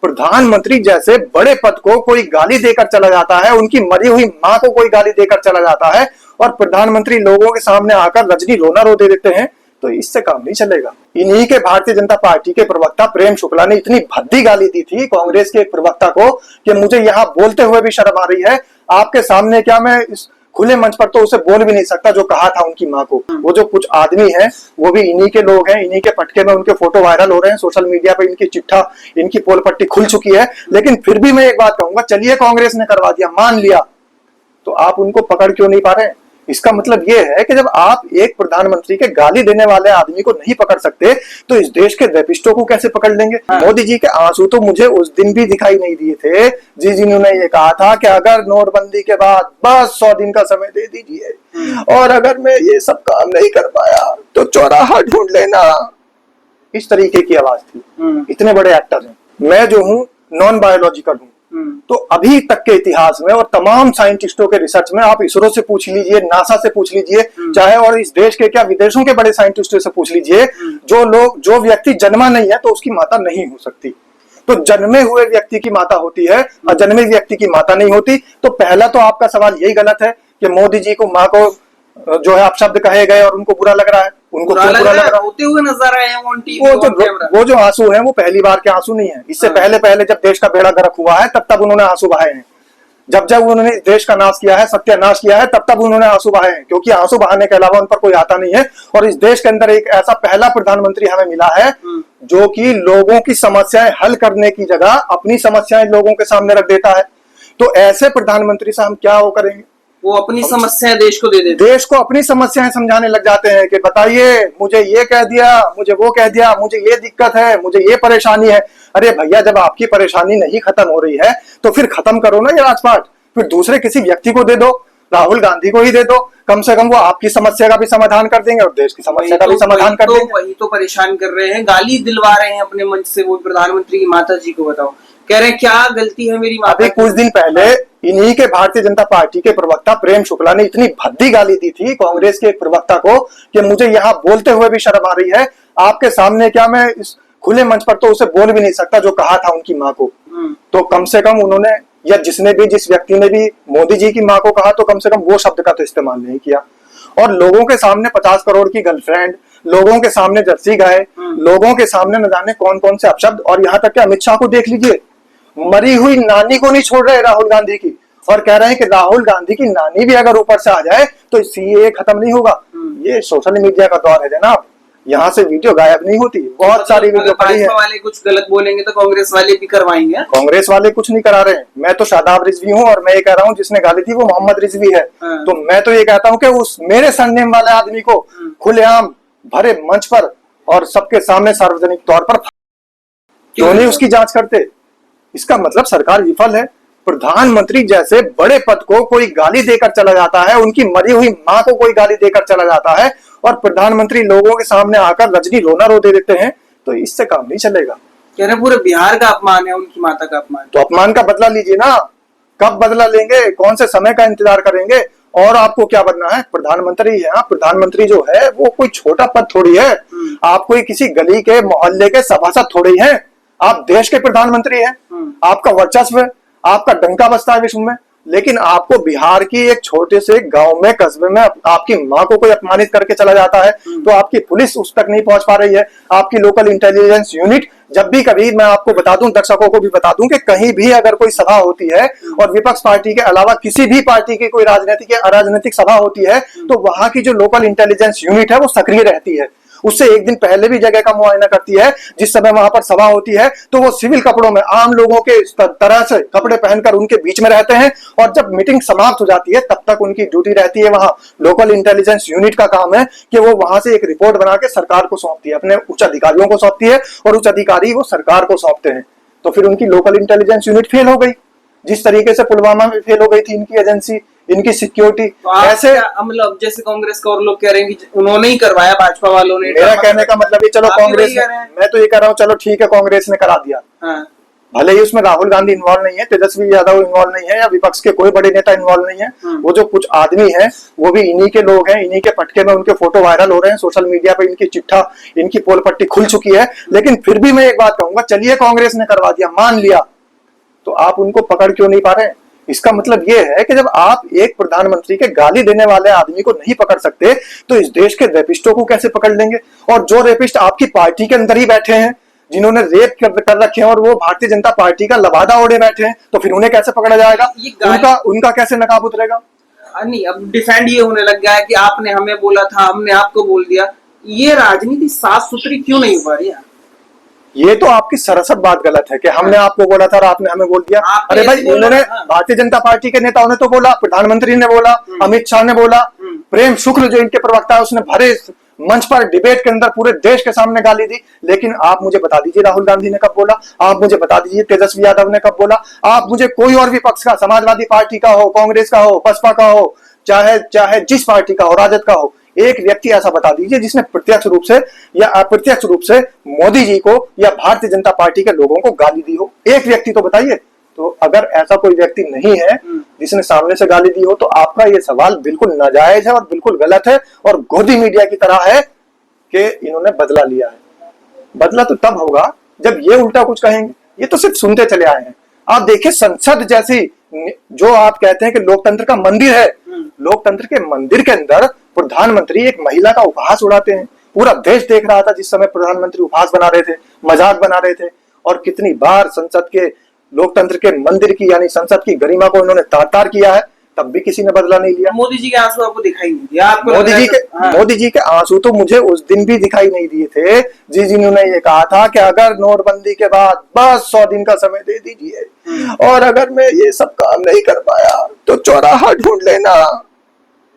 प्रधानमंत्री जैसे बड़े पद को कोई गाली देकर चला जाता है, उनकी मरी हुई मां को कोई गाली देकर चला जाता है और प्रधानमंत्री लोगों के सामने आकर रजनी रोना रो दे देते हैं, तो इससे काम नहीं चलेगा। इन्हीं के भारतीय जनता पार्टी के प्रवक्ता प्रेम शुक्ला ने इतनी भद्दी गाली दी थी कांग्रेस के एक प्रवक्ता को कि मुझे यहां बोलते हुए भी शर्म आ रही है। आपके सामने क्या मैं इस खुले मंच पर तो उसे बोल भी नहीं सकता जो कहा था उनकी मां को। वो जो कुछ आदमी है वो भी इन्हीं के लोग हैं, इन्हीं के पटके में उनके फोटो वायरल हो रहे हैं सोशल मीडिया पे, इनकी चिट्ठा, इनकी पोल पट्टी खुल चुकी है। लेकिन फिर भी मैं एक बात कहूंगा, चलिए कांग्रेस ने करवा दिया, मान लिया, तो आप उनको पकड़ क्यों नहीं पा रहे हैं? इसका मतलब ये है कि जब आप एक प्रधानमंत्री के गाली देने वाले आदमी को नहीं पकड़ सकते तो इस देश के रेपिस्टों को कैसे पकड़ लेंगे? मोदी जी के आंसू तो मुझे उस दिन भी दिखाई नहीं दिए थे जिन्होंने ये कहा था कि अगर नोटबंदी के बाद बस 100 दिन का समय दे दीजिए और अगर मैं ये सब काम नहीं कर पाया तो चौराहा ढूंढ लेना। इस तरीके की आवाज थी। इतने बड़े एक्टर हैं। मैं जो हूं नॉन बायोलॉजिकल हूं, तो अभी तक के इतिहास में और तमाम साइंटिस्टों के रिसर्च में, आप इसरो से पूछ लीजिए, नासा से पूछ लीजिए, चाहे और इस देश के क्या विदेशों के बड़े साइंटिस्टों से पूछ लीजिए, जो व्यक्ति जन्मा नहीं है तो उसकी माता नहीं हो सकती। तो जन्मे हुए व्यक्ति की माता होती है, अजन्मे व्यक्ति की माता नहीं होती। तो पहला तो आपका सवाल यही गलत है कि मोदी जी को माँ को जो है अपशब्द कहे गए और उनको बुरा लग रहा है। उनको बुरा लग रहा है, होते हुए नजर आए हैं वो जो आंसू हैं वो पहली बार के आंसू नहीं है। इससे पहले जब देश का बेड़ा गर्क हुआ है तब उन्होंने आंसू बहाए हैं। जब उन्होंने देश का नाश किया है, सत्यानाश किया है, तब उन्होंने आंसू बहाए हैं, क्योंकि आंसू बहाने के अलावा उन पर कोई आता नहीं है। और इस देश के अंदर एक ऐसा पहला प्रधानमंत्री हमें मिला है जो कि लोगों की समस्याएं हल करने की जगह अपनी समस्याएं लोगों के सामने रख देता है। तो ऐसे प्रधानमंत्री से हम क्या वो करेंगे? वो अपनी समस्याएं देश को दे देते, देश को अपनी समस्याएं समझाने लग जाते हैं कि बताइए, मुझे ये कह दिया, मुझे वो कह दिया, मुझे ये दिक्कत है, मुझे ये परेशानी है। अरे भैया, जब आपकी परेशानी नहीं खत्म हो रही है तो फिर खत्म करो ना ये राजपाट, फिर दूसरे किसी व्यक्ति को दे दो, राहुल गांधी को ही दे दो। कम से कम वो आपकी समस्या का भी समाधान कर देंगे और देश की समस्या का भी समाधान कर देंगे। वही तो परेशान कर रहे हैं, गाली दिलवा रहे हैं अपने मंच से वो प्रधानमंत्री की माता जी को। बताओ, कह रहे हैं क्या गलती है मेरी माता की? कुछ दिन पहले इन्हीं के भारतीय जनता पार्टी के प्रवक्ता प्रेम शुक्ला ने इतनी भद्दी गाली दी थी कांग्रेस के एक प्रवक्ता को कि मुझे यहाँ बोलते हुए भी शर्म आ रही है। आपके सामने क्या मैं इस खुले मंच पर तो उसे बोल भी नहीं सकता जो कहा था उनकी माँ को। तो कम से कम उन्होंने, या जिस व्यक्ति ने भी मोदी जी की माँ को कहा, तो कम से कम वो शब्द का तो इस्तेमाल नहीं किया। और लोगों के सामने 50 करोड़ की गर्लफ्रेंड, लोगों के सामने जर्सी गाय, लोगों के सामने न जाने कौन कौन से अपशब्द। और यहाँ तक कि अमित शाह को देख लीजिए, मरी हुई नानी को नहीं छोड़ रहे राहुल गांधी की, और कह रहे हैं कि राहुल गांधी की नानी भी अगर ऊपर से आ जाए तो सीएए खत्म नहीं होगा। ये सोशल मीडिया का दौर है जनाब, यहाँ से वीडियो गायब नहीं होती। बहुत सारी वीडियो पड़ी है। वाले कुछ गलत बोलेंगे तो कांग्रेस वाले भी करवाएंगे। कांग्रेस वाले कुछ नहीं करा रहे हैं। मैं तो शादाब रिजवी हूँ और मैं ये कह रहा हूँ जिसने गाली थी वो मोहम्मद रिजवी है। तो मैं तो ये कहता हूँ कि उस मेरे सरनेम वाले आदमी को खुलेआम भरे मंच पर और सबके सामने सार्वजनिक तौर पर क्यों नहीं उसकी जांच करते? इसका मतलब सरकार विफल है। प्रधानमंत्री जैसे बड़े पद को कोई गाली देकर चला जाता है, उनकी मरी हुई मां को कोई गाली देकर चला जाता है और प्रधानमंत्री लोगों के सामने आकर रजनी रोना रो दे देते हैं, तो इससे काम नहीं चलेगा। कह रहे पूरे बिहार का अपमान है, उनकी माता का अपमान। तो अपमान का बदला लीजिए ना। कब बदला लेंगे? कौन से समय का इंतजार करेंगे? और आपको क्या बनना है? प्रधानमंत्री है। प्रधानमंत्री जो है वो कोई छोटा पद थोड़ी है। आप कोई किसी गली के मोहल्ले के सभासद थोड़ी है। आप देश के प्रधानमंत्री हैं। आपका वर्चस्व है, आपका डंका बजता है विश्व में। लेकिन आपको बिहार की एक छोटे से गांव में, कस्बे में आपकी मां को कोई अपमानित करके चला जाता है तो आपकी पुलिस उस तक नहीं पहुंच पा रही है। आपकी लोकल इंटेलिजेंस यूनिट, जब भी कभी, मैं आपको बता दूं, दर्शकों को भी बता दूं कि कहीं भी अगर कोई सभा होती है और विपक्ष पार्टी के अलावा किसी भी पार्टी की कोई राजनीतिक या अराजनीतिक सभा होती है तो वहां की जो लोकल इंटेलिजेंस यूनिट है वो सक्रिय रहती है। उससे एक दिन पहले भी जगह का मुआयना करती है। जिस समय वहां पर सभा होती है तो वो सिविल कपड़ों में, आम लोगों के तरह से कपड़े पहनकर उनके बीच में रहते हैं और जब मीटिंग समाप्त हो जाती है तब तक उनकी ड्यूटी रहती है। वहां लोकल इंटेलिजेंस यूनिट का काम है कि वो वहां से एक रिपोर्ट बना के सरकार को सौंपती है, अपने उच्च अधिकारियों को सौंपती है और उच्च अधिकारी वो सरकार को सौंपते हैं। तो फिर उनकी लोकल इंटेलिजेंस यूनिट फेल हो गई, जिस तरीके से पुलवामा में फेल हो गई थी इनकी एजेंसी, इनकी सिक्योरिटी। ऐसे मतलब जैसे कांग्रेस का और लोग कह रहे हैं कि उन्होंने ही करवाया, भाजपा वालों ने। मेरा कहने का मतलब ये, चलो कांग्रेस, मैं तो ये कह रहा हूँ चलो ठीक है कांग्रेस ने करा दिया। भले ही उसमें राहुल गांधी इन्वॉल्व नहीं है, तेजस्वी यादव इन्वॉल्व नहीं है, या विपक्ष के कोई बड़े नेता इन्वॉल्व नहीं है। वो जो कुछ आदमी हैं वो भी इन्हीं के लोग हैं, इन्हीं के पटके में उनके फोटो वायरल हो रहे हैं, सोशल मीडिया पे इनकी चिट्ठा, इनकी पोल पट्टी खुल चुकी है। लेकिन फिर भी मैं एक बात कहूंगा, चलिए कांग्रेस ने करवा दिया, मान लिया, तो आप उनको पकड़ क्यों नहीं पा रहे हैं? इसका मतलब ये है कि जब आप एक प्रधानमंत्री के गाली देने वाले आदमी को नहीं पकड़ सकते तो इस देश के रेपिस्टों को कैसे पकड़ लेंगे? और जो रेपिस्ट आपकी पार्टी के अंदर ही बैठे हैं, जिन्होंने रेप कर रखे हैं और वो भारतीय जनता पार्टी का लबादा ओढ़े बैठे हैं, तो फिर उन्हें कैसे पकड़ा जाएगा? उनका कैसे नकाब उतरेगा? नहीं, अब डिफेंड ये होने लग गया है कि आपने हमें बोला था, हमने आपको बोल दिया। ये राजनीति साफ सुथरी क्यों नहीं हो रही है? ये तो आपकी सरासर बात गलत है कि हमने आपको बोला था और आपने हमें बोल दिया। अरे भाई, उन्होंने भारतीय जनता पार्टी के नेताओं ने तो बोला, प्रधानमंत्री ने बोला, अमित शाह ने बोला, प्रेम शुक्ल जो इनके प्रवक्ता है उसने भरे मंच पर डिबेट के अंदर पूरे देश के सामने गाली दी। लेकिन आप मुझे बता दीजिए राहुल गांधी ने कब बोला? आप मुझे बता दीजिए तेजस्वी यादव ने कब बोला? आप मुझे कोई और विपक्ष का, समाजवादी पार्टी का हो, कांग्रेस का हो, बसपा का हो, चाहे जिस पार्टी का हो, राजद का हो, एक व्यक्ति ऐसा बता दीजिए जिसने प्रत्यक्ष रूप से या अप्रत्यक्ष रूप से मोदी जी को या भारतीय जनता पार्टी के लोगों को गाली दी हो। एक व्यक्ति तो बताइए। तो अगर ऐसा कोई व्यक्ति नहीं है जिसने सामने से गाली दी हो, तो आपका ये सवाल बिल्कुल नाजायज है और बिल्कुल गलत है और गोदी मीडिया की तरह है कि इन्होंने बदला लिया है। बदला तो तब होगा जब ये उल्टा कुछ कहेंगे। ये तो सिर्फ सुनते चले आए हैं। आप देखिए, संसद जैसी, जो आप कहते हैं कि लोकतंत्र का मंदिर है, लोकतंत्र के मंदिर के अंदर प्रधानमंत्री एक महिला का उपहास उड़ाते हैं। पूरा देश देख रहा था जिस समय प्रधानमंत्री उपहास बना रहे थे, मजाक बना रहे थे। और कितनी बार संसद के, लोकतंत्र के मंदिर की यानी संसद की गरिमा को इन्होंने तार-तार किया है, तब भी किसी ने बदला नहीं लिया। मोदी जी के आंसू आपको दिखाई नहीं दिया? मोदी जी के आंसू तो मुझे उस दिन भी दिखाई नहीं दिए थे जिन्होंने ये कहा था कि अगर नोटबंदी के बाद बस 100 दिन का समय दे दीजिए और अगर मैं ये सब काम नहीं कर पाया तो चौराहा ढूंढ लेना।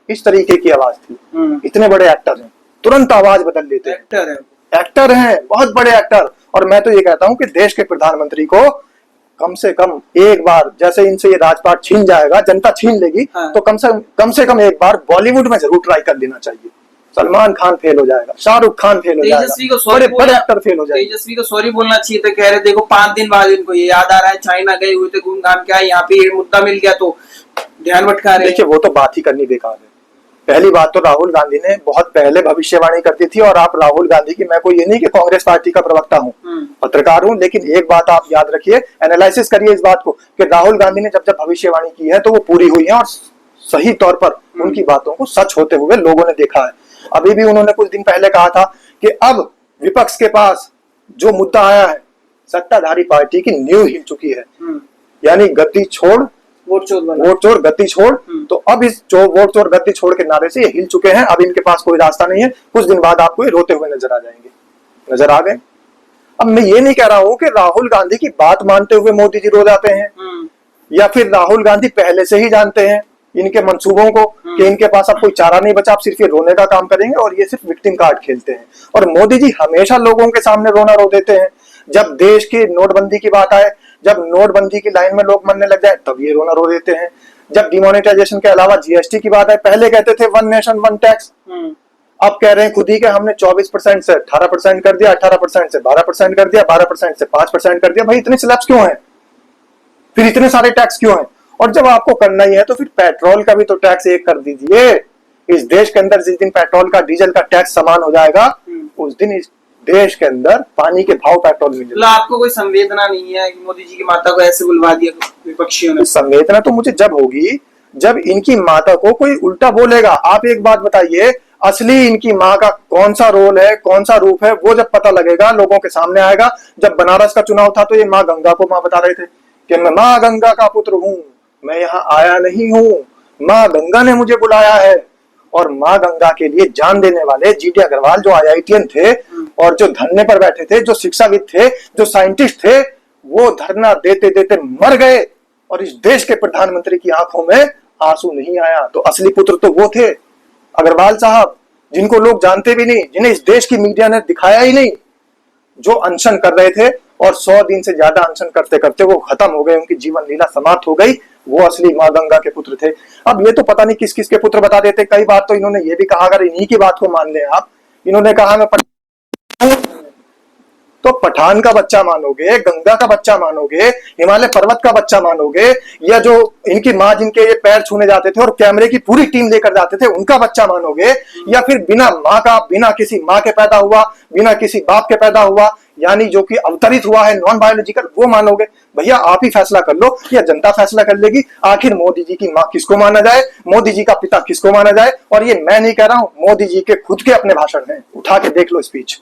इस तरीके की आवाज थी। इतने बड़े एक्टर हैं, तुरंत आवाज बदल लेते हैं। एक्टर हैं, बहुत बड़े एक्टर। और मैं तो ये कहता हूं कि देश के प्रधानमंत्री को कम से कम एक बार, जैसे इनसे ये राजपाट छीन जाएगा, जनता छीन लेगी, तो कम से कम एक बार बॉलीवुड में जरूर ट्राई कर लेना चाहिए। सलमान खान फेल हो जाएगा, शाहरुख खान फेल हो जाएगा, बड़े एक्टर फेल हो जाएंगे। तेजस्वी को सॉरी बोलना चाहिए था। कह रहे देखो 5 दिन बाद इनको ये याद आ रहा है, चाइना गए हुए थे घूम घाम के आए, यहाँ पे मुद्दा मिल गया तो ध्यान भटका रहे। देखिए, वो तो बात ही करनी बेकार है। पहली बात तो राहुल गांधी ने बहुत पहले भविष्यवाणी करती थी। और आप राहुल गांधी की, मैं कोई ये नहीं कि कांग्रेस पार्टी का प्रवक्ता हूँ, पत्रकार हूँ, लेकिन एक बात आप याद रखिए, एनालिसिस करिए इस बात को कि राहुल गांधी ने जब जब भविष्यवाणी की है तो वो पूरी हुई है और सही तौर पर उनकी बातों को सच होते हुए लोगों ने देखा है। अभी भी उन्होंने कुछ दिन पहले कहा था कि अब विपक्ष के पास जो मुद्दा आया है, सत्ताधारी पार्टी की नींव हिल चुकी है। यानी गद्दी छोड़ वोट चोर गद्दी छोड़। तो अब इस वोट चोर गद्दी छोड़ के नारे से ये हिल चुके हैं। अब इनके पास कोई रास्ता नहीं है। कुछ दिन बाद आपको ये रोते हुए नजर आ जाएंगे। नजर आ गए। अब मैं ये नहीं कह रहा हूं कि राहुल गांधी की बात मानते हुए मोदी जी रो जाते हैं, या फिर राहुल गांधी पहले से ही जानते हैं इनके मंसूबों को कि इनके पास अब कोई चारा नहीं बचा, आप सिर्फ ये रोने का काम करेंगे और ये सिर्फ विक्टिम कार्ड खेलते हैं। और मोदी जी हमेशा लोगों के सामने रोना रो देते हैं। जब देश की नोटबंदी की बात आए, जब नोटबंदी की लाइन में लोग मरने लग जाए, तब ये रोना रो देते हैं। जब डिमोनेटाइजेशन के अलावा जीएसटी की बात आए, पहले कहते थे 1 नेशन 1 टैक्स, अब कह रहे हैं खुद ही के हमने 24% से 18% कर दिया, 18% से 12% कर दिया, 12% से 5% कर दिया। भाई इतने स्लैब्स क्यों हैं? फिर इतने सारे टैक्स क्यों हैं? और जब आपको करना ही है तो फिर पेट्रोल का भी तो टैक्स एक कर दीजिए। इस देश के अंदर जिस दिन पेट्रोल का, डीजल का टैक्स समान हो जाएगा, उस दिन इस देश के अंदर पानी के भाव पेट्रोल मिलेगा। मतलब आपको कोई संवेदना नहीं है कि मोदी जी की माता को ऐसे बुलवा दिया विपक्षियों ने? संवेदना तो मुझे जब होगी जब इनकी माता को कोई उल्टा बोलेगा। आप एक बात बताइए, असली इनकी माँ का कौन सा रोल है, कौन सा रूप है, वो जब पता लगेगा, लोगों के सामने आएगा। जब बनारस का चुनाव था तो ये माँ गंगा को माँ बता रहे थे कि मैं माँ गंगा का पुत्र हूँ, मैं यहाँ आया नहीं हूँ, माँ गंगा ने मुझे बुलाया है। और माँ गंगा के लिए जान देने वाले जीटी अग्रवाल जो IITian थे और जो धरने पर बैठे थे, जो शिक्षाविद थे, जो साइंटिस्ट थे, वो धरना देते देते मर गए और इस देश के प्रधानमंत्री की आंखों में आंसू नहीं आया। तो असली पुत्र तो वो थे, अग्रवाल साहब, जिनको लोग जानते भी नहीं, जिन्हें इस देश की मीडिया ने दिखाया ही नहीं, जो अनशन कर रहे थे और 100 दिन से ज्यादा अनशन करते करते वो खत्म हो गए, उनकी जीवन लीला समाप्त हो गई। वो असली माँ गंगा के पुत्र थे। अब ये तो पता नहीं किस किस के पुत्र बता देते। कई बार तो इन्होंने ये भी कहा, अगर इन्हीं की बात को मान लें आप, इन्होंने कहा मैं तो पठान का बच्चा मानोगे, गंगा का बच्चा मानोगे, हिमालय पर्वत का बच्चा मानोगे, या जो इनकी माँ जिनके ये पैर छूने जाते थे और कैमरे की पूरी टीम लेकर जाते थे उनका बच्चा मानोगे, या फिर बिना माँ का, बिना किसी माँ के पैदा हुआ, बिना किसी बाप के पैदा हुआ, यानी जो कि अवतरित हुआ है, नॉन बायोलॉजिकल, वो मानोगे? भैया आप ही फैसला कर लो या जनता फैसला कर लेगी आखिर मोदी जी की माँ किसको माना जाए, मोदी जी का पिता किसको माना जाए। और ये मैं नहीं कह रहा हूं, मोदी जी के खुद के अपने भाषण हैं, उठा के देख लो स्पीच।